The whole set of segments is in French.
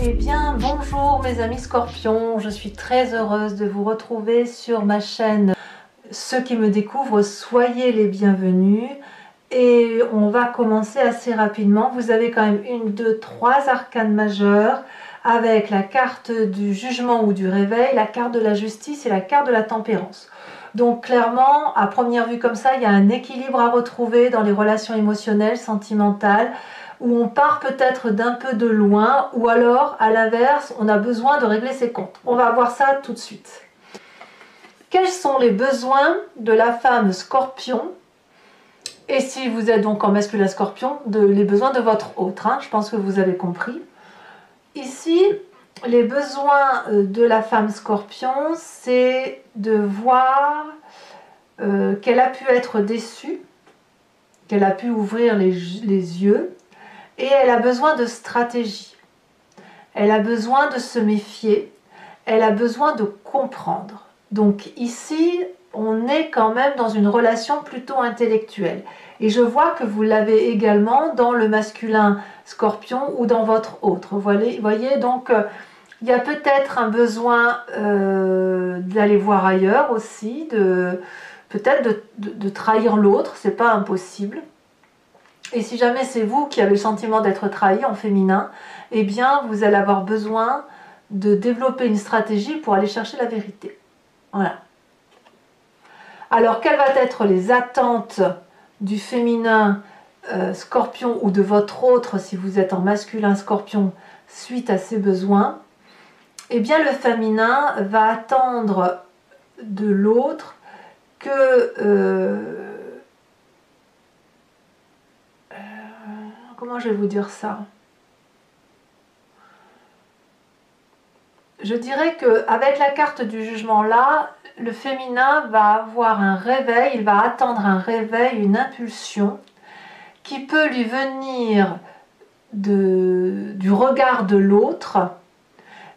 Eh bien, bonjour mes amis scorpions, je suis très heureuse de vous retrouver sur ma chaîne. Ceux qui me découvrent, soyez les bienvenus. Et on va commencer assez rapidement. Vous avez quand même 1, 2, 3 arcanes majeures avec la carte du jugement ou du réveil, la carte de la justice et la carte de la tempérance. Donc clairement, à première vue comme ça, il y a un équilibre à retrouver dans les relations émotionnelles, sentimentales, où on part peut-être d'un peu de loin, ou alors, à l'inverse, on a besoin de régler ses comptes. On va voir ça tout de suite. Quels sont les besoins de la femme scorpion? Et si vous êtes donc en masculin scorpion, les besoins de votre autre, je pense que vous avez compris. Ici, les besoins de la femme scorpion, c'est de voir qu'elle a pu être déçue, qu'elle a pu ouvrir les yeux, et elle a besoin de stratégie. Elle a besoin de se méfier, elle a besoin de comprendre. Donc ici, on est quand même dans une relation plutôt intellectuelle. Et je vois que vous l'avez également dans le masculin scorpion ou dans votre autre. Vous voyez donc, il y a peut-être un besoin d'aller voir ailleurs aussi, peut-être de trahir l'autre, c'est pas impossible. Et si jamais c'est vous qui avez le sentiment d'être trahi en féminin, eh bien vous allez avoir besoin de développer une stratégie pour aller chercher la vérité. Voilà. Alors, quelles vont être les attentes du féminin scorpion ou de votre autre si vous êtes en masculin scorpion suite à ces besoins? Eh bien, le féminin va attendre de l'autre que... comment je vais vous dire ça? Je dirais qu'avec la carte du jugement là, le féminin va avoir un réveil, il va attendre un réveil, une impulsion qui peut lui venir du regard de l'autre,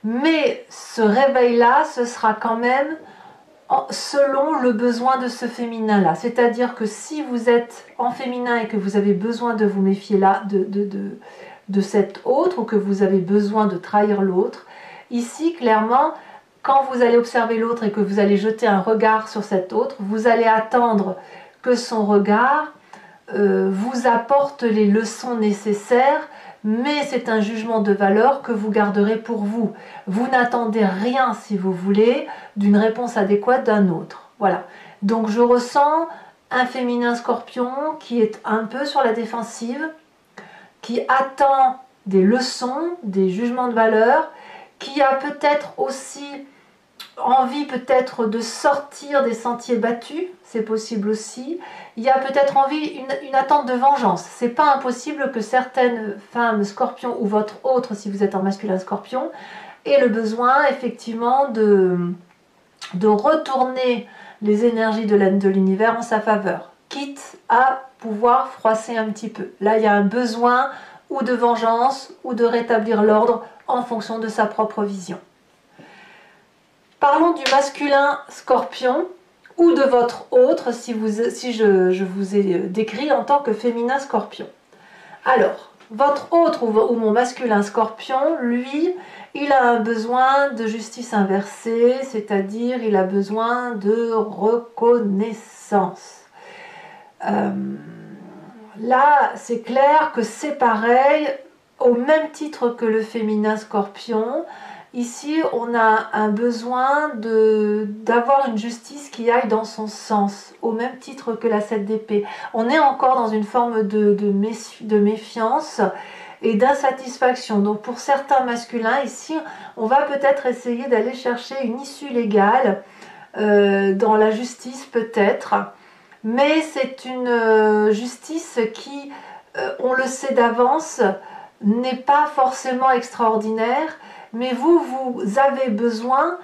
mais ce réveil-là, ce sera quand même selon le besoin de ce féminin-là. C'est-à-dire que si vous êtes en féminin et que vous avez besoin de vous méfier là de cet autre, ou que vous avez besoin de trahir l'autre, ici, clairement, quand vous allez observer l'autre et que vous allez jeter un regard sur cet autre, vous allez attendre que son regard vous apporte les leçons nécessaires, mais c'est un jugement de valeur que vous garderez pour vous. Vous n'attendez rien, si vous voulez, d'une réponse adéquate d'un autre. Voilà. Donc je ressens un féminin scorpion qui est un peu sur la défensive, qui attend des leçons, des jugements de valeur, qui a peut-être aussi envie peut-être de sortir des sentiers battus, c'est possible aussi. Il y a peut-être envie, une attente de vengeance. C'est pas impossible que certaines femmes scorpions ou votre autre, si vous êtes en masculin scorpion, aient le besoin effectivement de retourner les énergies de l'univers en sa faveur, quitte à pouvoir froisser un petit peu. Là, il y a un besoin ou de vengeance ou de rétablir l'ordre en fonction de sa propre vision. Parlons du masculin scorpion ou de votre autre si je vous ai décrit en tant que féminin scorpion. Alors, votre autre ou mon masculin scorpion, lui, il a un besoin de justice inversée, c'est-à-dire il a besoin de reconnaissance. Là, c'est clair que c'est pareil, au même titre que le féminin scorpion. Ici, on a un besoin d'avoir une justice qui aille dans son sens, au même titre que la 7 d'épée. On est encore dans une forme de méfiance et d'insatisfaction. Donc pour certains masculins, ici, on va peut-être essayer d'aller chercher une issue légale dans la justice peut-être, mais c'est une justice qui, on le sait d'avance, n'est pas forcément extraordinaire, mais vous avez besoin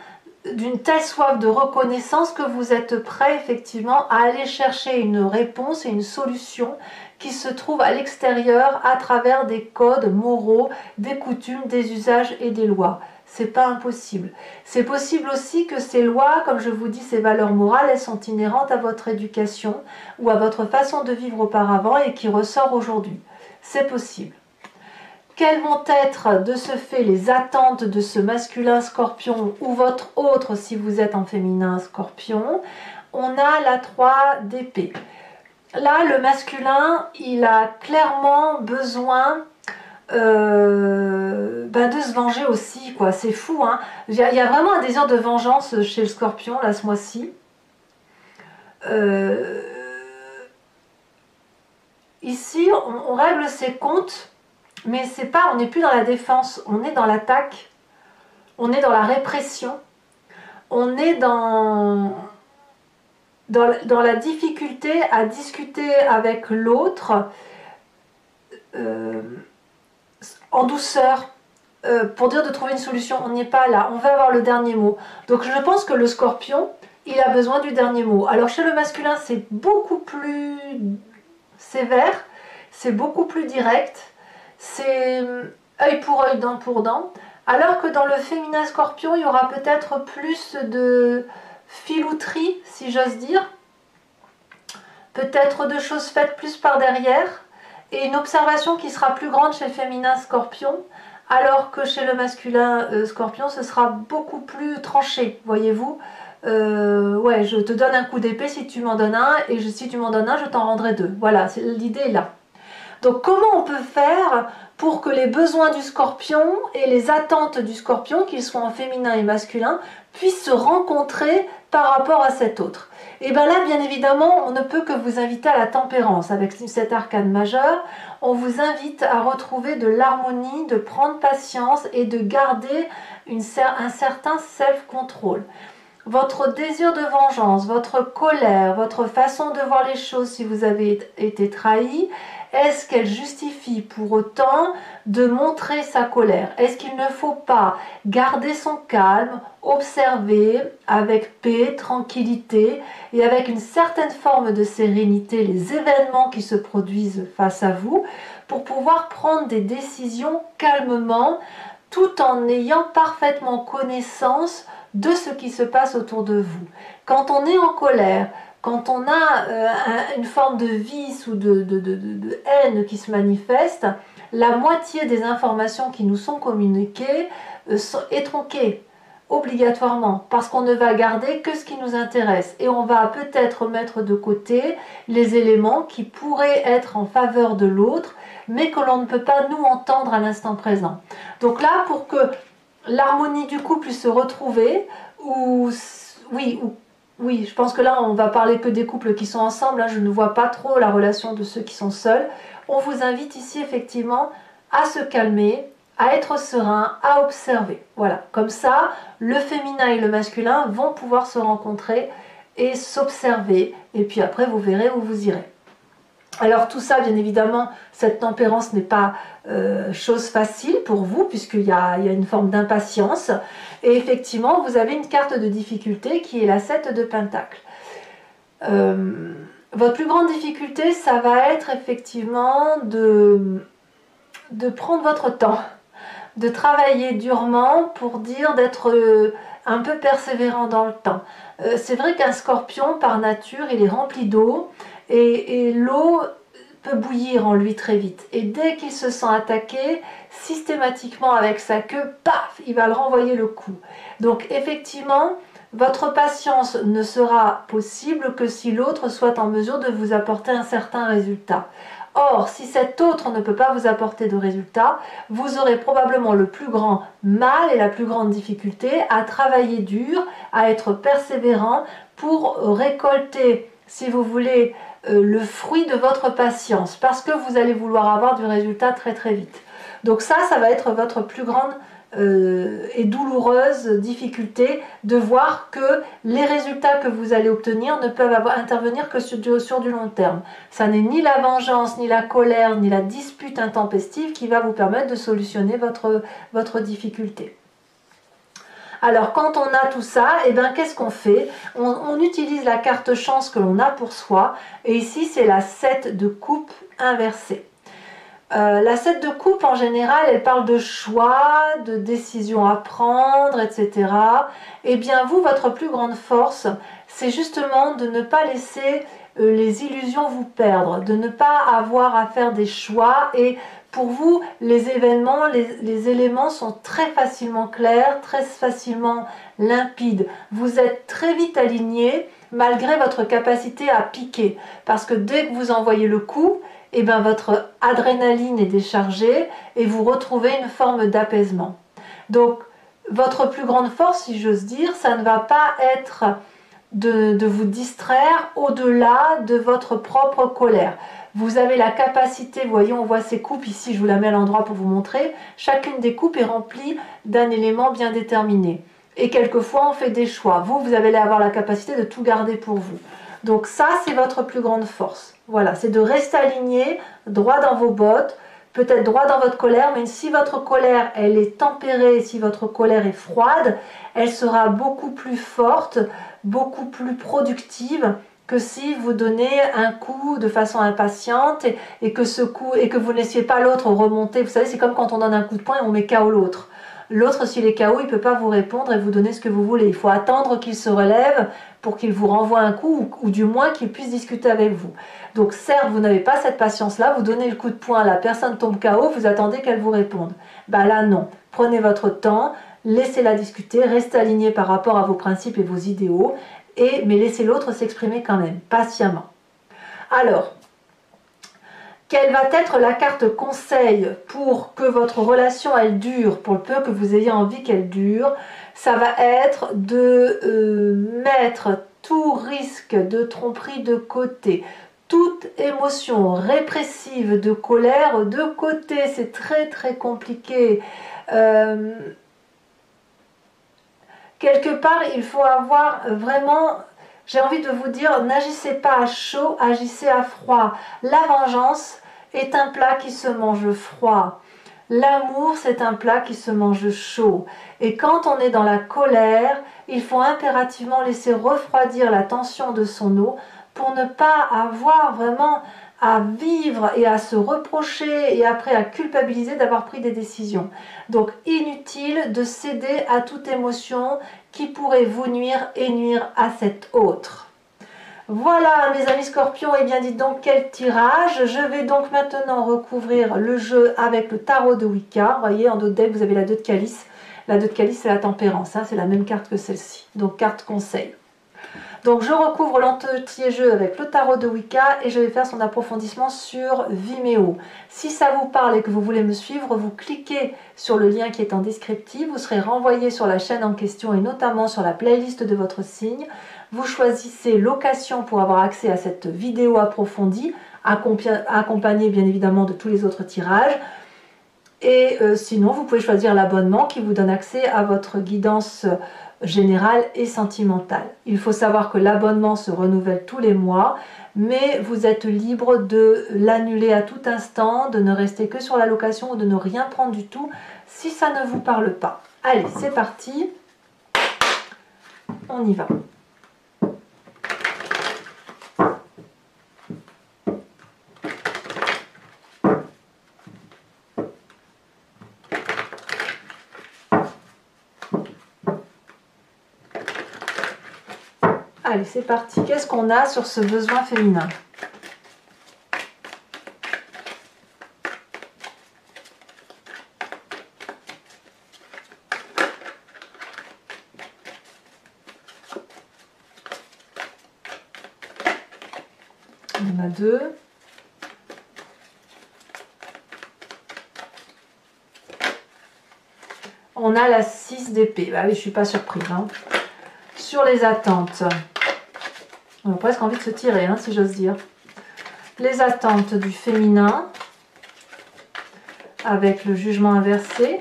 d'une telle soif de reconnaissance que vous êtes prêt effectivement à aller chercher une réponse et une solution qui se trouve à l'extérieur à travers des codes moraux, des coutumes, des usages et des lois. C'est pas impossible. C'est possible aussi que ces lois, comme je vous dis, ces valeurs morales, elles sont inhérentes à votre éducation ou à votre façon de vivre auparavant et qui ressort aujourd'hui. C'est possible. Quelles vont être de ce fait les attentes de ce masculin scorpion ou votre autre si vous êtes en féminin scorpion? On a la 3 d'épée. Là, le masculin, il a clairement besoin de se venger aussi, quoi. C'est fou, hein. Il y a vraiment un désir de vengeance chez le scorpion, là, ce mois-ci. Ici, on règle ses comptes, mais c'est pas, on n'est plus dans la défense, on est dans l'attaque, on est dans la répression, on est dans la difficulté à discuter avec l'autre en douceur, pour dire de trouver une solution. On n'y est pas là, on va avoir le dernier mot. Donc je pense que le scorpion, il a besoin du dernier mot. Alors chez le masculin, c'est beaucoup plus sévère, c'est beaucoup plus direct, c'est œil pour œil, dent pour dent, alors que dans le féminin scorpion, il y aura peut-être plus de filouterie, si j'ose dire, peut-être de choses faites plus par derrière, et une observation qui sera plus grande chez le féminin scorpion, alors que chez le masculin scorpion, ce sera beaucoup plus tranché, voyez-vous. Ouais, je te donne un coup d'épée si tu m'en donnes un, et si tu m'en donnes un, je t'en rendrai deux. Voilà, l'idée est là. Donc comment on peut faire pour que les besoins du scorpion et les attentes du scorpion, qu'ils soient en féminin et masculin, puissent se rencontrer par rapport à cet autre? Et bien là, bien évidemment, on ne peut que vous inviter à la tempérance. Avec cet arcane majeur, on vous invite à retrouver de l'harmonie, de prendre patience et de garder un certain self-control. Votre désir de vengeance, votre colère, votre façon de voir les choses si vous avez été trahi, est-ce qu'elle justifie pour autant de montrer sa colère? Est-ce qu'il ne faut pas garder son calme, observer avec paix, tranquillité et avec une certaine forme de sérénité les événements qui se produisent face à vous pour pouvoir prendre des décisions calmement tout en ayant parfaitement connaissance de ce qui se passe autour de vous? Quand on est en colère, quand on a une forme de vice ou de haine qui se manifeste, la moitié des informations qui nous sont communiquées est tronquée obligatoirement, parce qu'on ne va garder que ce qui nous intéresse et on va peut-être mettre de côté les éléments qui pourraient être en faveur de l'autre, mais que l'on ne peut pas nous entendre à l'instant présent. Donc là, pour que l'harmonie du couple puisse se retrouver, oui, je pense que là, on va parler que des couples qui sont ensemble. Là, je ne vois pas trop la relation de ceux qui sont seuls. On vous invite ici, effectivement, à se calmer, à être serein, à observer. Voilà, comme ça, le féminin et le masculin vont pouvoir se rencontrer et s'observer. Et puis après, vous verrez où vous irez. Alors tout ça, bien évidemment, cette tempérance n'est pas chose facile pour vous, puisqu'il y a une forme d'impatience. Et effectivement, vous avez une carte de difficulté qui est la 7 de Pentacle. Votre plus grande difficulté, ça va être effectivement de prendre votre temps, de travailler durement pour dire d'être un peu persévérant dans le temps. C'est vrai qu'un scorpion, par nature, il est rempli d'eau, et l'eau peut bouillir en lui très vite. Et dès qu'il se sent attaqué, systématiquement avec sa queue, paf, il va le renvoyer le coup. Donc effectivement, votre patience ne sera possible que si l'autre soit en mesure de vous apporter un certain résultat. Or, si cet autre ne peut pas vous apporter de résultat, vous aurez probablement le plus grand mal et la plus grande difficulté à travailler dur, à être persévérant pour récolter, si vous voulez, le fruit de votre patience, parce que vous allez vouloir avoir du résultat très très vite. Donc ça va être votre plus grande et douloureuse difficulté, de voir que les résultats que vous allez obtenir ne peuvent intervenir que sur du long terme. Ça n'est ni la vengeance, ni la colère, ni la dispute intempestive qui va vous permettre de solutionner votre difficulté. Alors quand on a tout ça, eh bien qu'est-ce qu'on fait? On utilise la carte chance que l'on a pour soi, et ici c'est la 7 de coupe inversée. La 7 de coupe en général, elle parle de choix, de décisions à prendre, etc. Eh bien vous, votre plus grande force, c'est justement de ne pas laisser les illusions vous perdre, de ne pas avoir à faire des choix et Pour vous, les événements, les éléments sont très facilement clairs, très facilement limpides. Vous êtes très vite aligné malgré votre capacité à piquer. Parce que dès que vous envoyez le coup, eh bien, votre adrénaline est déchargée et vous retrouvez une forme d'apaisement. Donc, votre plus grande force, si j'ose dire, ça ne va pas être de vous distraire au-delà de votre propre colère. Vous avez la capacité, vous voyez, on voit ces coupes ici, je vous la mets à l'endroit pour vous montrer. Chacune des coupes est remplie d'un élément bien déterminé. Et quelquefois, on fait des choix. Vous allez avoir la capacité de tout garder pour vous. Donc ça, c'est votre plus grande force. Voilà, c'est de rester aligné, droit dans vos bottes, peut-être droit dans votre colère, mais si votre colère, elle est tempérée, si votre colère est froide, elle sera beaucoup plus forte, beaucoup plus productive que si vous donnez un coup de façon impatiente et que ce coup et que vous ne laissiez pas l'autre remonter. Vous savez, c'est comme quand on donne un coup de poing et on met KO l'autre. L'autre, s'il est KO, il ne peut pas vous répondre et vous donner ce que vous voulez. Il faut attendre qu'il se relève pour qu'il vous renvoie un coup ou du moins qu'il puisse discuter avec vous. Donc certes, vous n'avez pas cette patience-là, vous donnez le coup de poing, la personne tombe KO, vous attendez qu'elle vous réponde. Ben là, non. Prenez votre temps, laissez-la discuter, restez aligné par rapport à vos principes et vos idéaux, mais laissez l'autre s'exprimer quand même, patiemment. Alors, quelle va être la carte conseil pour que votre relation elle dure, pour le peu que vous ayez envie qu'elle dure? Ça va être de mettre tout risque de tromperie de côté, toute émotion répressive de colère de côté. C'est très très compliqué. Quelque part, il faut avoir vraiment... J'ai envie de vous dire, n'agissez pas à chaud, agissez à froid. La vengeance est un plat qui se mange froid. L'amour, c'est un plat qui se mange chaud. Et quand on est dans la colère, il faut impérativement laisser refroidir la tension de son eau pour ne pas avoir vraiment à vivre et à se reprocher et après à culpabiliser d'avoir pris des décisions. Donc inutile de céder à toute émotion qui pourrait vous nuire et nuire à cette autre. Voilà mes amis scorpions, et bien dites donc quel tirage. Je vais donc maintenant recouvrir le jeu avec le tarot de Wicca. Vous voyez, en dos de deck vous avez la 2 de calice. La 2 de calice c'est la tempérance, hein, c'est la même carte que celle-ci, donc carte conseil. Donc je recouvre l'entier jeu avec le tarot de Wicca et je vais faire son approfondissement sur Vimeo. Si ça vous parle et que vous voulez me suivre, vous cliquez sur le lien qui est en descriptif, vous serez renvoyé sur la chaîne en question et notamment sur la playlist de votre signe. Vous choisissez location pour avoir accès à cette vidéo approfondie, accompagnée bien évidemment de tous les autres tirages. Et sinon, vous pouvez choisir l'abonnement qui vous donne accès à votre guidance générale et sentimentale. Il faut savoir que l'abonnement se renouvelle tous les mois, mais vous êtes libre de l'annuler à tout instant, de ne rester que sur la location ou de ne rien prendre du tout si ça ne vous parle pas. Allez, c'est parti, on y va. Allez, c'est parti. Qu'est-ce qu'on a sur ce besoin féminin? Il y en a 2. On a la 6 d'épée. Bah oui, je ne suis pas surprise. Hein. Sur les attentes. On a presque envie de se tirer, hein, si j'ose dire. Les attentes du féminin, avec le jugement inversé.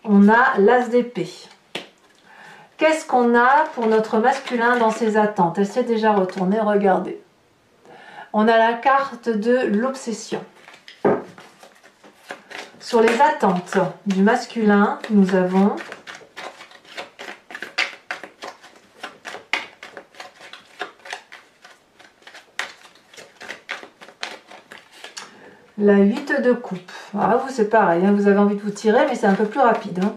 On a l'as d'épée. Qu'est-ce qu'on a pour notre masculin dans ses attentes? Elle s'est déjà retournée, regardez. On a la carte de l'obsession. Sur les attentes du masculin, nous avons la 8 de coupe. Ah, vous c'est pareil, hein, vous avez envie de vous tirer, mais c'est un peu plus rapide. Hein.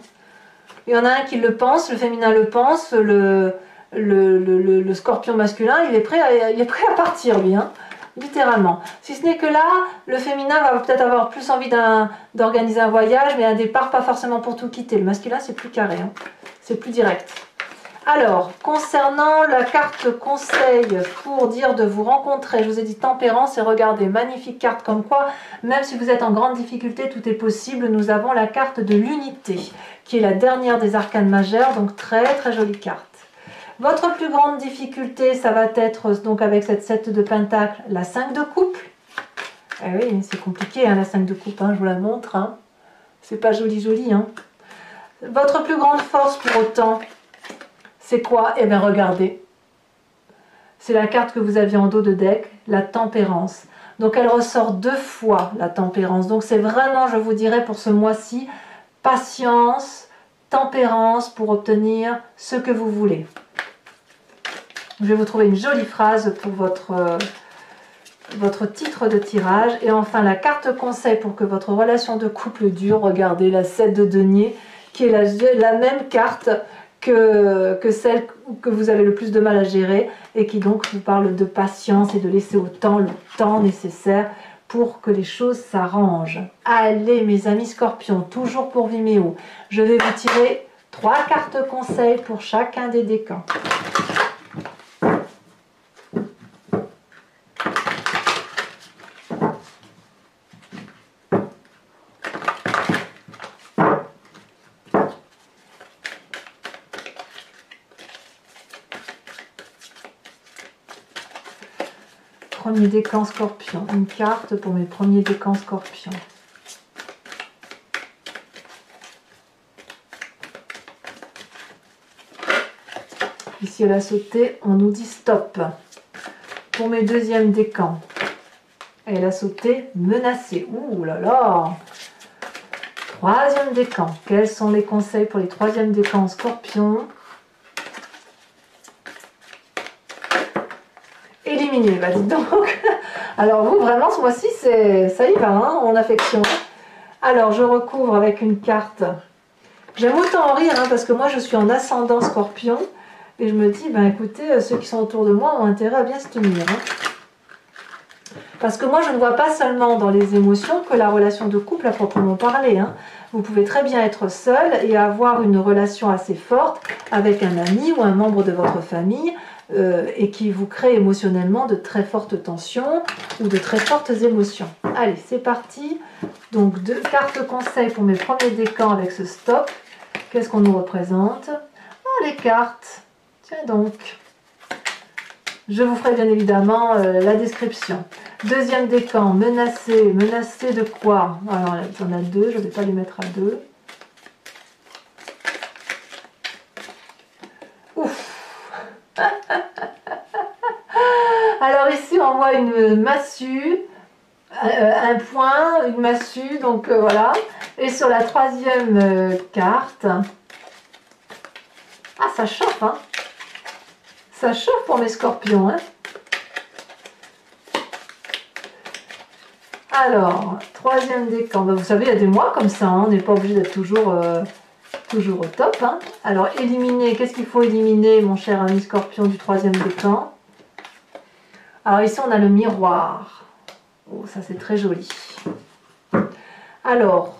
Il y en a un qui le pense, le féminin le pense, le scorpion masculin, il est prêt à partir lui. Hein. littéralement. Si ce n'est que là, le féminin va peut-être avoir plus envie d'organiser un voyage, mais un départ, pas forcément pour tout quitter. Le masculin, c'est plus carré, hein. C'est plus direct. Alors, concernant la carte conseil pour dire de vous rencontrer, je vous ai dit tempérance et regardez, magnifique carte comme quoi, même si vous êtes en grande difficulté, tout est possible. Nous avons la carte de l'unité, qui est la dernière des arcanes majeures, donc très très jolie carte. Votre plus grande difficulté, ça va être donc avec cette 7 de pentacle, la 5 de coupe. Eh oui, c'est compliqué hein, la 5 de coupe, hein, je vous la montre. Hein. C'est pas joli joli. Hein. Votre plus grande force pour autant, c'est quoi? Eh bien regardez. C'est la carte que vous aviez en dos de deck, la tempérance. Donc elle ressort 2 fois la tempérance. Donc c'est vraiment, je vous dirais pour ce mois-ci, patience, tempérance pour obtenir ce que vous voulez. Je vais vous trouver une jolie phrase pour votre titre de tirage. Et enfin, la carte conseil pour que votre relation de couple dure. Regardez la 7 de denier, qui est la même carte que celle que vous avez le plus de mal à gérer. Et qui donc vous parle de patience et de laisser le temps nécessaire pour que les choses s'arrangent. Allez mes amis scorpions, toujours pour Vimeo, je vais vous tirer 3 cartes conseils pour chacun des décans. Premier décan scorpion, une carte pour mes premiers décans scorpions. Ici elle a sauté, on nous dit stop. Pour mes deuxièmes décans, elle a sauté menacée. Ouh là là. Troisième décan, quels sont les conseils pour les troisièmes décans scorpions? Éliminé, bah dites donc. Alors vous, vraiment, ce mois-ci, ça y va, hein, en affection. Alors, je recouvre avec une carte. J'aime autant en rire, hein, parce que moi, je suis en ascendant scorpion. Et je me dis, ben écoutez, ceux qui sont autour de moi ont intérêt à bien se tenir. Hein. Parce que moi, je ne vois pas seulement dans les émotions que la relation de couple à proprement parler. Hein. Vous pouvez très bien être seul et avoir une relation assez forte avec un ami ou un membre de votre famille, et qui vous crée émotionnellement de très fortes tensions ou de très fortes émotions. Allez, c'est parti. Donc, 2 cartes conseils pour mes premiers décans avec ce stop. Qu'est-ce qu'on nous représente? Oh, les cartes. Tiens donc. Je vous ferai bien évidemment la description. Deuxième décan, menacé. Menacé de quoi? Alors, il y en a 2, je ne vais pas les mettre à 2. Ouf. Alors ici on voit une massue, un point, une massue, donc voilà. Et sur la troisième carte, ah ça chauffe, hein. Ça chauffe pour mes scorpions, hein. Alors, troisième décan, ben, vous savez il y a des mois comme ça, hein, on n'est pas obligé d'être toujours au top. Hein. Alors, éliminer, qu'est-ce qu'il faut éliminer, mon cher ami scorpion du troisième décan? Alors ici, on a le miroir. Oh, ça c'est très joli. Alors,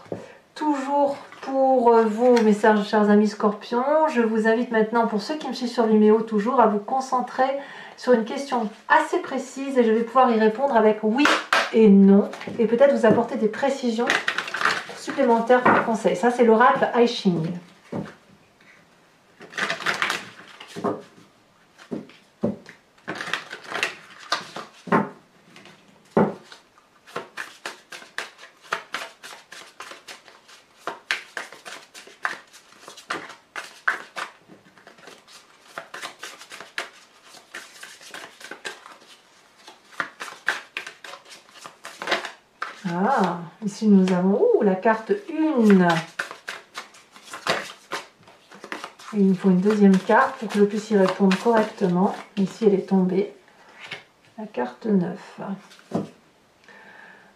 toujours pour vous, mes chers amis scorpions, je vous invite maintenant, pour ceux qui me suivent sur Vimeo, toujours à vous concentrer sur une question assez précise et je vais pouvoir y répondre avec oui et non et peut-être vous apporter des précisions supplémentaires pour conseil. Ça, c'est l'oracle I Ching. Ah, ici nous avons la carte 1. Il nous faut une deuxième carte pour que je puisse y répondre correctement. Ici elle est tombée. La carte 9.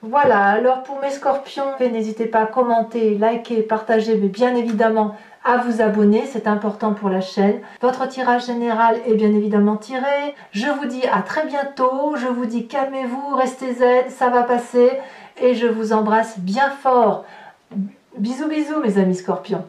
Voilà, alors pour mes scorpions, n'hésitez pas à commenter, liker, partager, mais bien évidemment à vous abonner, c'est important pour la chaîne. Votre tirage général est bien évidemment tiré. Je vous dis à très bientôt, je vous dis calmez-vous, restez zen, ça va passer et je vous embrasse bien fort. Bisous bisous mes amis scorpions.